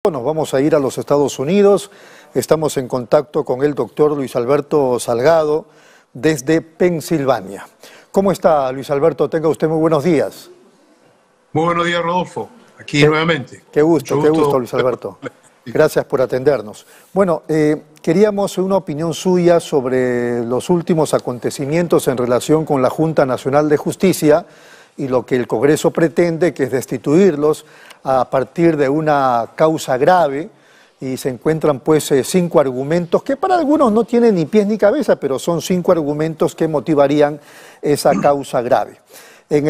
Nos vamos a ir a los Estados Unidos. Estamos en contacto con el doctor Luis Alberto Salgado desde Pensilvania. ¿Cómo está, Luis Alberto? Tenga usted muy buenos días. Muy buenos días, Rodolfo. Aquí nuevamente. Qué gusto, Luis Alberto. Gracias por atendernos. Bueno, queríamos una opinión suya sobre los últimos acontecimientos en relación con la Junta Nacional de Justicia y lo que el Congreso pretende, que es destituirlos a partir de una causa grave, y se encuentran pues 5 argumentos que para algunos no tienen ni pies ni cabeza, pero son 5 argumentos que motivarían esa causa grave. En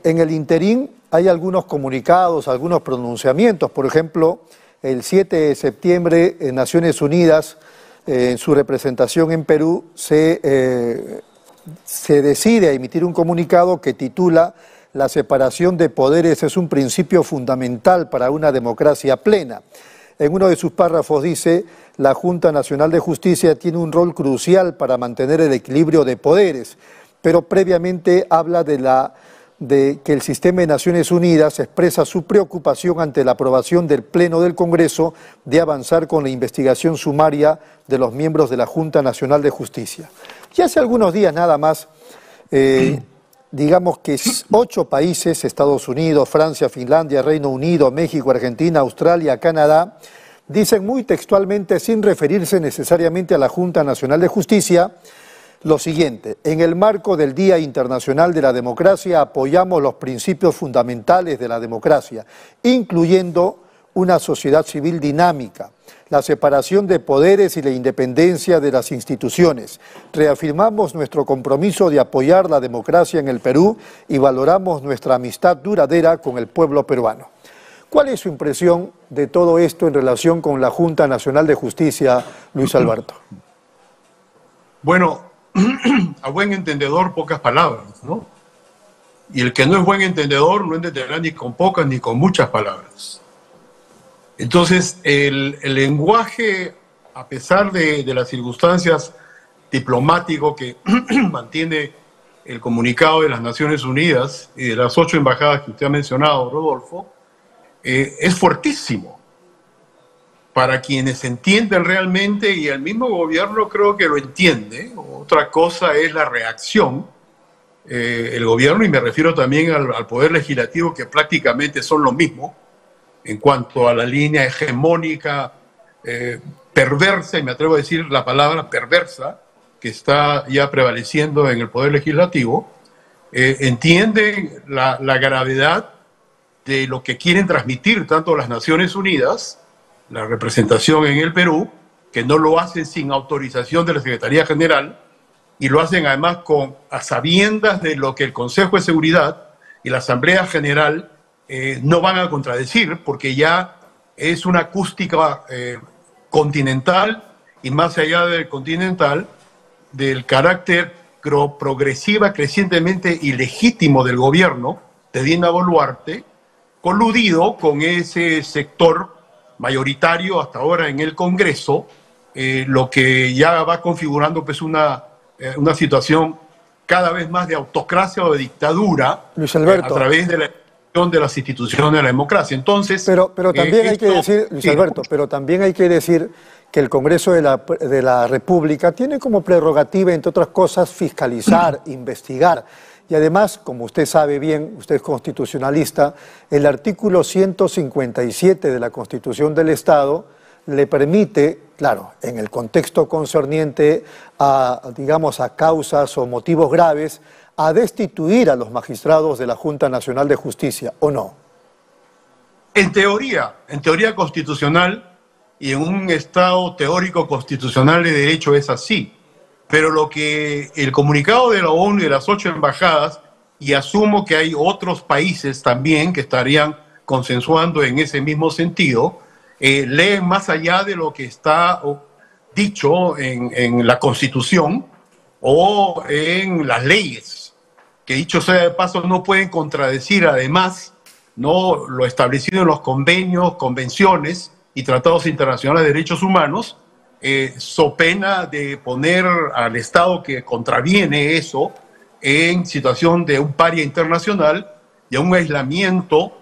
el interín hay algunos comunicados, algunos pronunciamientos. Por ejemplo, el 7 de septiembre en Naciones Unidas, en su representación en Perú, se decide a emitir un comunicado que titula "La separación de poderes es un principio fundamental para una democracia plena". En uno de sus párrafos dice: "La Junta Nacional de Justicia tiene un rol crucial para mantener el equilibrio de poderes", pero previamente habla de que el sistema de Naciones Unidas expresa su preocupación ante la aprobación del Pleno del Congreso de avanzar con la investigación sumaria de los miembros de la Junta Nacional de Justicia. Y hace algunos días nada más, digamos que 8 países, Estados Unidos, Francia, Finlandia, Reino Unido, México, Argentina, Australia, Canadá, dicen muy textualmente, sin referirse necesariamente a la Junta Nacional de Justicia, lo siguiente: en el marco del Día Internacional de la Democracia apoyamos los principios fundamentales de la democracia, incluyendo una sociedad civil dinámica, la separación de poderes y la independencia de las instituciones. Reafirmamos nuestro compromiso de apoyar la democracia en el Perú y valoramos nuestra amistad duradera con el pueblo peruano. ¿Cuál es su impresión de todo esto en relación con la Junta Nacional de Justicia, Luis Alberto? Bueno, a buen entendedor, pocas palabras, ¿no? Y el que no es buen entendedor no entenderá ni con pocas ni con muchas palabras. Entonces, el lenguaje, a pesar de las circunstancias diplomático que mantiene el comunicado de las Naciones Unidas y de las 8 embajadas que usted ha mencionado, Rodolfo, es fuertísimo para quienes entienden realmente, y el mismo gobierno creo que lo entiende. Otra cosa es la reacción. El gobierno, y me refiero también al Poder Legislativo, que prácticamente son lo mismo, en cuanto a la línea hegemónica, perversa, y me atrevo a decir la palabra perversa, que está ya prevaleciendo en el Poder Legislativo, entienden la gravedad de lo que quieren transmitir tanto las Naciones Unidas, la representación en el Perú, que no lo hacen sin autorización de la Secretaría General, y lo hacen además a sabiendas de lo que el Consejo de Seguridad y la Asamblea General no van a contradecir, porque ya es una acústica continental, y más allá del continental, del carácter progresiva, crecientemente ilegítimo del gobierno de Dina Boluarte, coludido con ese sector mayoritario hasta ahora en el Congreso, lo que ya va configurando pues una situación cada vez más de autocracia o de dictadura, Luis Alberto, a través de las instituciones de la democracia. Entonces, pero también hay que decir, Luis Alberto, pero también hay que decir que el Congreso de la República tiene como prerrogativa, entre otras cosas, fiscalizar, investigar. Y además, como usted sabe bien, usted es constitucionalista, el artículo 157 de la Constitución del Estado le permite, claro, en el contexto concerniente digamos, a causas o motivos graves, a destituir a los magistrados de la Junta Nacional de Justicia, ¿o no? En teoría constitucional y en un Estado teórico constitucional de derecho es así. Pero lo que el comunicado de la ONU y de las 8 embajadas, y asumo que hay otros países también que estarían consensuando en ese mismo sentido, leen más allá de lo que está dicho en la Constitución o en las leyes, que dicho sea de paso no pueden contradecir además, ¿no?, lo establecido en los convenios, convenciones y tratados internacionales de derechos humanos, so pena de poner al Estado que contraviene eso en situación de un paria internacional y a un aislamiento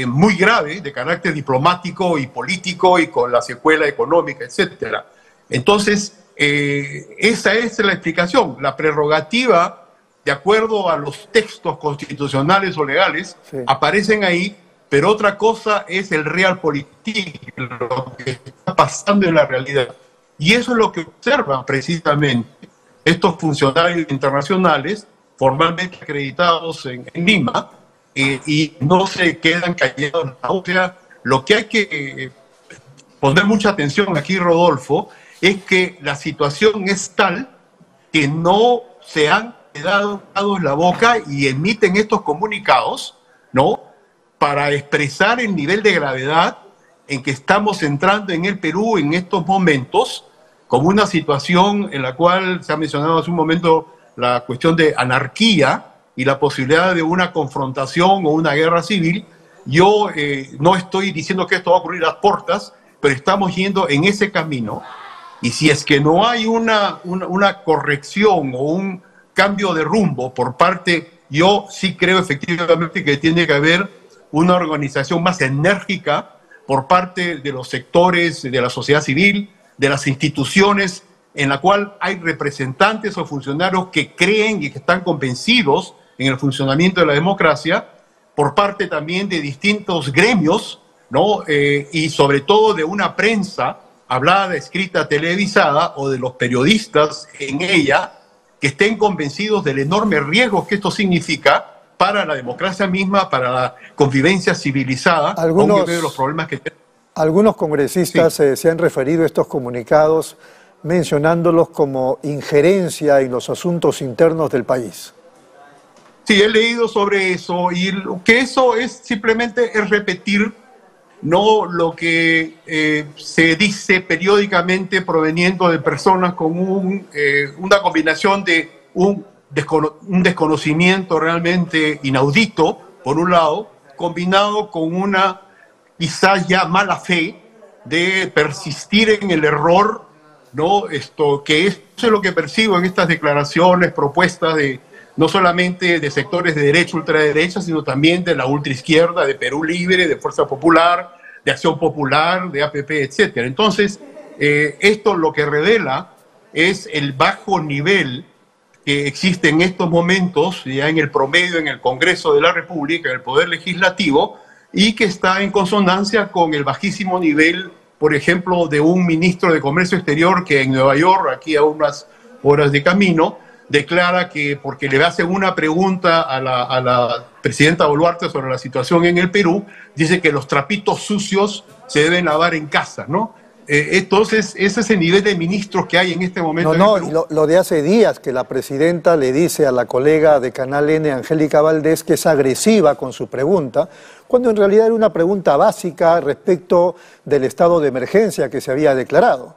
muy grave de carácter diplomático y político y con la secuela económica, etcétera. Entonces, esa es la explicación. La prerrogativa, de acuerdo a los textos constitucionales o legales, sí, aparecen ahí, pero otra cosa es el realpolitik, lo que está pasando en la realidad. Y eso es lo que observan precisamente estos funcionarios internacionales formalmente acreditados en Lima, y no se quedan callados. O sea, lo que hay que poner mucha atención aquí, Rodolfo, es que la situación es tal que no se han quedado en la boca y emiten estos comunicados, ¿no?, para expresar el nivel de gravedad en que estamos entrando en el Perú en estos momentos, como una situación en la cual se ha mencionado hace un momento la cuestión de anarquía y la posibilidad de una confrontación o una guerra civil. Yo no estoy diciendo que esto va a ocurrir a las puertas, pero estamos yendo en ese camino. Y si es que no hay una corrección o un cambio de rumbo por parte, yo sí creo efectivamente que tiene que haber una organización más enérgica por parte de los sectores de la sociedad civil, de las instituciones, en la cual hay representantes o funcionarios que creen y que están convencidos en el funcionamiento de la democracia, por parte también de distintos gremios, ¿no? Y sobre todo de una prensa hablada, escrita, televisada, o de los periodistas en ella, que estén convencidos del enorme riesgo que esto significa para la democracia misma, para la convivencia civilizada, aunque veo los problemas que tenemos. Algunos congresistas sí, se han referido a estos comunicados mencionándolos como injerencia en los asuntos internos del país. Sí, he leído sobre eso, y que eso es simplemente repetir, no lo que se dice periódicamente proveniendo de personas con una combinación de un desconocimiento realmente inaudito, por un lado, combinado con una quizás ya mala fe de persistir en el error, ¿no? Que eso es lo que percibo en estas declaraciones, propuestas de no solamente de sectores de derecha, ultraderecha, sino también de la ultraizquierda, de Perú Libre, de Fuerza Popular, de Acción Popular, de APP, etcétera. Entonces, esto lo que revela es el bajo nivel que existe en estos momentos, ya en el promedio, en el Congreso de la República, en el Poder Legislativo, y que está en consonancia con el bajísimo nivel, por ejemplo, de un ministro de Comercio Exterior que en Nueva York, aquí a unas horas de camino, declara que porque le hacen una pregunta a la presidenta Boluarte sobre la situación en el Perú, dice que los trapitos sucios se deben lavar en casa, ¿no? Entonces, ese es el nivel de ministros que hay en este momento. No, y lo de hace días que la presidenta le dice a la colega de Canal N, Angélica Valdés, que es agresiva con su pregunta, cuando en realidad era una pregunta básica respecto del estado de emergencia que se había declarado.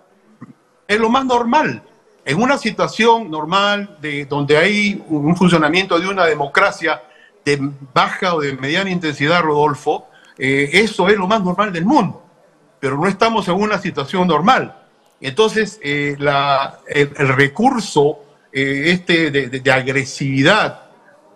Es lo más normal. En una situación normal donde hay un funcionamiento de una democracia de baja o de mediana intensidad, Rodolfo, eso es lo más normal del mundo. Pero no estamos en una situación normal. Entonces, el recurso de agresividad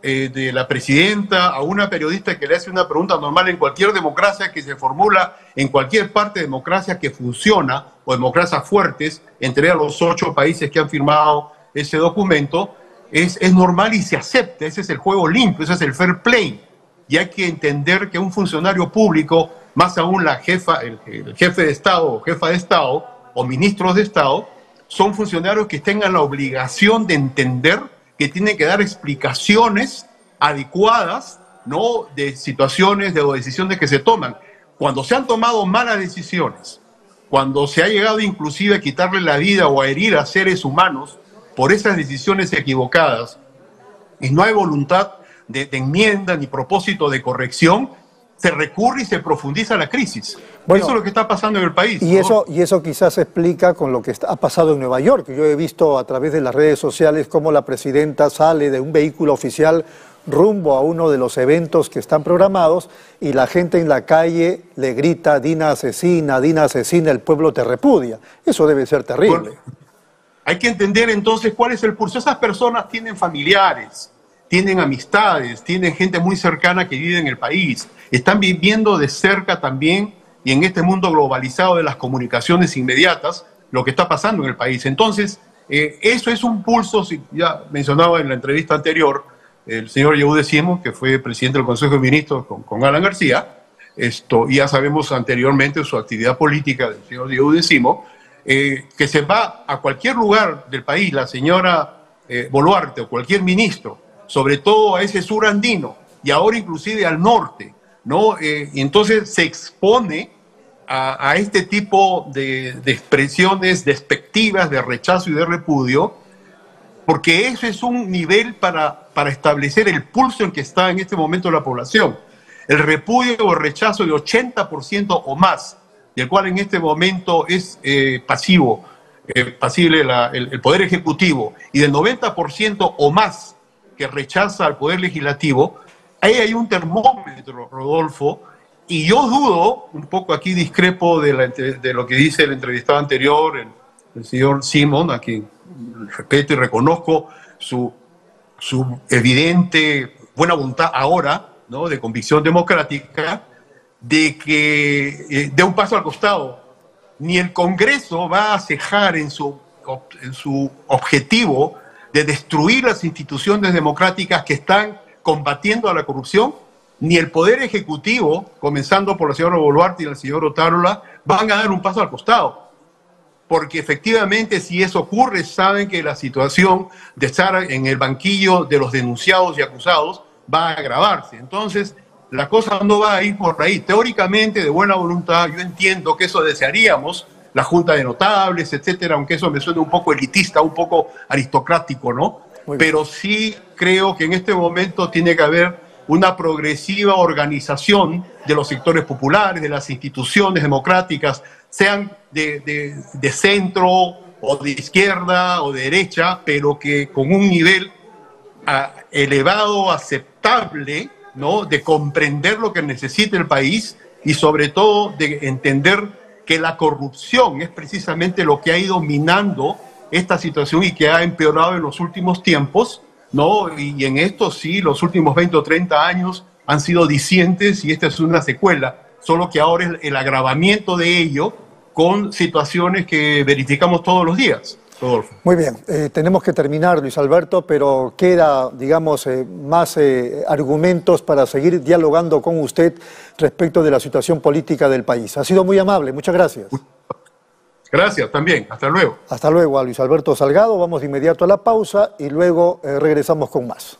de la presidenta a una periodista que le hace una pregunta normal en cualquier democracia que se formula, en cualquier parte de democracia que funciona, o democracias fuertes, entre los 8 países que han firmado ese documento, es normal y se acepta. Ese es el juego limpio, ese es el fair play. Y hay que entender que un funcionario público, más aún el jefe de Estado o jefa de Estado o ministros de Estado, son funcionarios que tengan la obligación de entender que tienen que dar explicaciones adecuadas, ¿no?, de situaciones o decisiones que se toman. Cuando se han tomado malas decisiones, cuando se ha llegado inclusive a quitarle la vida o a herir a seres humanos por esas decisiones equivocadas, y no hay voluntad de enmienda ni propósito de corrección, se recurre y se profundiza la crisis. Bueno, eso es lo que está pasando en el país. Y eso quizás se explica con lo que ha pasado en Nueva York. Yo he visto a través de las redes sociales cómo la presidenta sale de un vehículo oficial rumbo a uno de los eventos que están programados y la gente en la calle le grita: Dina asesina, el pueblo te repudia. Eso debe ser terrible. Bueno, hay que entender entonces cuál es el pulso. Esas personas tienen familiares, tienen amistades, tienen gente muy cercana que vive en el país. están viviendo de cerca también, y en este mundo globalizado de las comunicaciones inmediatas, lo que está pasando en el país. Entonces, eso es un pulso, ya mencionaba en la entrevista anterior, el señor Yehude Simón, que fue presidente del Consejo de Ministros con Alan García, y ya sabemos anteriormente su actividad política del señor Yehude Simón, que se va a cualquier lugar del país, la señora Boluarte o cualquier ministro, sobre todo a ese sur andino y ahora inclusive al norte, ¿no? Y entonces se expone a este tipo de expresiones despectivas, de rechazo y de repudio, porque eso es un nivel para establecer el pulso en que está en este momento la población. El repudio o el rechazo de 80% o más, del cual en este momento es pasible el Poder Ejecutivo, y del 90% o más que rechaza al Poder Legislativo, ahí hay un termómetro, Rodolfo, y yo dudo, un poco aquí discrepo de lo que dice el entrevistado anterior, el señor Simón, a quien respeto y reconozco su evidente buena voluntad ahora, ¿no?, de convicción democrática, de que dé un paso al costado. Ni el Congreso va a cejar en su objetivo de destruir las instituciones democráticas que están combatiendo a la corrupción, ni el Poder Ejecutivo, comenzando por la señora Boluarte y el señor Otárola, van a dar un paso al costado. Porque efectivamente, si eso ocurre, saben que la situación de estar en el banquillo de los denunciados y acusados va a agravarse. Entonces, la cosa no va a ir por ahí. Teóricamente, de buena voluntad, yo entiendo que eso desearíamos, la Junta de Notables, etcétera, aunque eso me suene un poco elitista, un poco aristocrático, ¿no? Pero sí creo que en este momento tiene que haber una progresiva organización de los sectores populares, de las instituciones democráticas, sean de centro o de izquierda o de derecha, pero que con un nivel elevado, aceptable, ¿no?, de comprender lo que necesita el país y sobre todo de entender que la corrupción es precisamente lo que ha ido minando esta situación y que ha empeorado en los últimos tiempos, ¿no? Y en esto sí, los últimos 20 o 30 años han sido discientes y esta es una secuela, solo que ahora es el agravamiento de ello con situaciones que verificamos todos los días. Rodolfo. Muy bien, tenemos que terminar, Luis Alberto, pero queda, digamos, más argumentos para seguir dialogando con usted respecto de la situación política del país. Ha sido muy amable, muchas gracias. Gracias también, hasta luego. Hasta luego a Luis Alberto Salgado, vamos de inmediato a la pausa y luego regresamos con más.